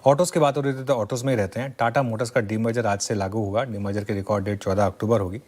Autos की बात हो रही थी तो ऑटोज़ में ही रहते हैं। टाटा मोटर्स का डीमर्जर आज से लागू होगा। डीमर्जर की रिकॉर्ड डेट 14 अक्टूबर होगी।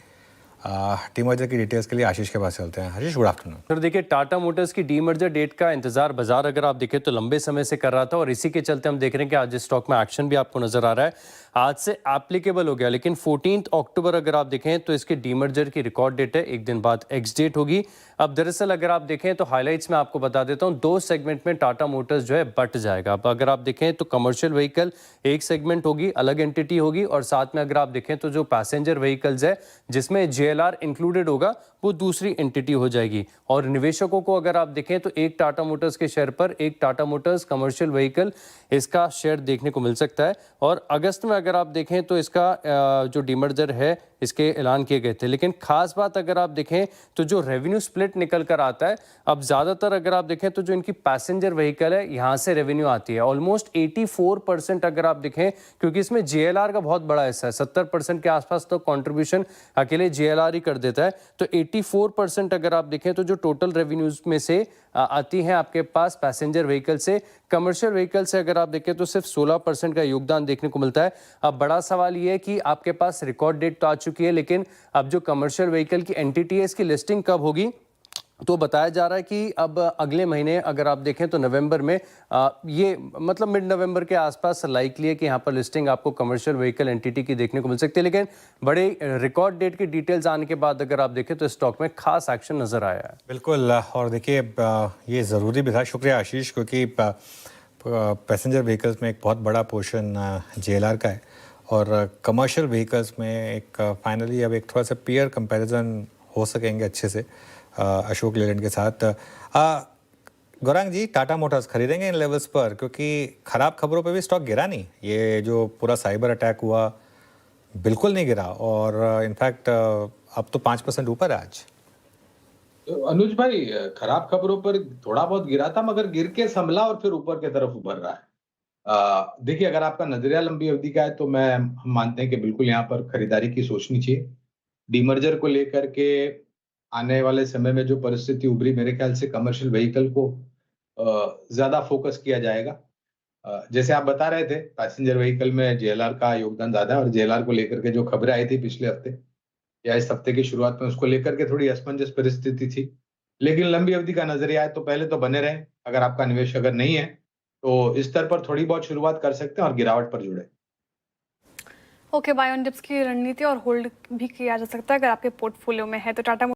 डीमर्जर की डिटेल्स के लिए आशीष के पास चलते हैं। आशीष, गुड आफ्टरनून। सर देखिए, टाटा मोटर्स की डीमर्जर डेट का इंतजार बाजार अगर आप देखें तो लंबे समय से कर रहा था और इसी के चलते हम देख रहे हैं कि आज स्टॉक में एक्शन भी आपको नजर आ रहा है। आज से एप्लीकेबल हो गया, लेकिन 14 अक्टूबर अगर आप देखें तो इसके डीमर्जर की रिकॉर्ड डेट है। एक दिन बाद एक्स डेट होगी। अब दरअसल अगर आप देखें तो हाइलाइट्स में आपको बता देता हूं, दो सेगमेंट में टाटा मोटर्स जो है बट जाएगा। अब अगर आप देखें तो कमर्शियल व्हीकल एक सेगमेंट होगी, अलग एंटिटी होगी, और साथ में अगर आप देखें तो जो पैसेंजर व्हीकल्स है जिसमें जेएलआर इंक्लूडेड होगा वो दूसरी एंटिटी हो जाएगी। और निवेशकों को अगर आप देखें तो एक टाटा मोटर्स के शेयर पर एक टाटा मोटर्स कमर्शियल व्हीकल इसका शेयर देखने को मिल सकता है। और अगस्त में अगर आप देखें तो इसका जो डीमर्जर है इसके ऐलान किए गए थे। लेकिन खास बात अगर आप देखें तो जो रेवेन्यू स्प्लिट निकल कर आता है, अब ज़्यादातर अगर आप देखें तो जो इनकी पैसेंजर व्हीकल है यहाँ से रेवेन्यू आती है। ऑलमोस्ट 84% अगर आप देखें, क्योंकि इसमें जेएलआर का बहुत बड़ा हिस्सा है, 70% के आसपास तो कंट्रीब्यूशन अकेले जेएलआर ही कर देता है। तो 84% अगर आप देखें तो जो टोटल रेवेन्यूज में से आती हैं आपके पास पैसेंजर व्हीकल से। कमर्शियल व्हीकल से अगर आप देखें तो सिर्फ 16% का योगदान देखने को मिलता है। अब बड़ा सवाल ये है कि आपके पास रिकॉर्ड डेट तो आ चुकी है, लेकिन अब जो कमर्शियल व्हीकल की एंटिटी है इसकी लिस्टिंग कब होगी? तो बताया जा रहा है कि अब अगले महीने अगर आप देखें तो नवंबर में ये मतलब मिड नवंबर के आसपास लाइकली है कि यहाँ पर लिस्टिंग आपको कमर्शियल व्हीकल एंटिटी की देखने को मिल सकती है। लेकिन बड़े रिकॉर्ड डेट की डिटेल्स आने के बाद अगर आप देखें तो स्टॉक में खास एक्शन नजर आया है। बिल्कुल, और देखिए ये ज़रूरी भी था। शुक्रिया आशीष, क्योंकि पैसेंजर व्हीकल्स में एक बहुत बड़ा पोर्शन जेएलआर का है और कमर्शियल व्हीकल्स में एक फाइनली अब एक थोड़ा सा पीयर कंपैरिजन हो सकेंगे अच्छे से अशोक लेलैंड के साथ। गौरांग जी, टाटा मोटर्स खरीदेंगे इन लेवल्स पर? क्योंकि खराब खबरों पे भी स्टॉक गिरा नहीं। ये जो पूरा साइबर अटैक हुआ बिल्कुल नहीं गिरा, और इनफैक्ट अब तो 5% ऊपर है आज। अनुज भाई, खराब खबरों पर थोड़ा बहुत गिरा था, मगर गिर के संभला और फिर ऊपर की तरफ उभर रहा है। देखिए, अगर आपका नजरिया लंबी अवधि का है तो हम मानते हैं कि बिल्कुल यहाँ पर खरीदारी की सोचनी चाहिए। डीमर्जर को लेकर के आने वाले समय में जो परिस्थिति उभरी, मेरे ख्याल से कमर्शियल व्हीकल को ज्यादा फोकस किया जाएगा। जैसे आप बता रहे थे, पैसेंजर व्हीकल में जेएलआर का योगदान ज्यादा है, और जेएलआर को लेकर के जो खबरें आई थी पिछले हफ्ते या इस हफ्ते की शुरुआत में, उसको लेकर के थोड़ी असमंजस परिस्थिति थी। लेकिन लंबी अवधि का नजरिया है तो पहले तो बने रहे। अगर आपका निवेश अगर नहीं है तो इस स्तर पर थोड़ी बहुत शुरुआत कर सकते हैं और गिरावट पर जुड़े। ओके, बाय ऑन डिप्स की रणनीति और होल्ड भी किया जा सकता है अगर आपके पोर्टफोलियो में है तो टाटा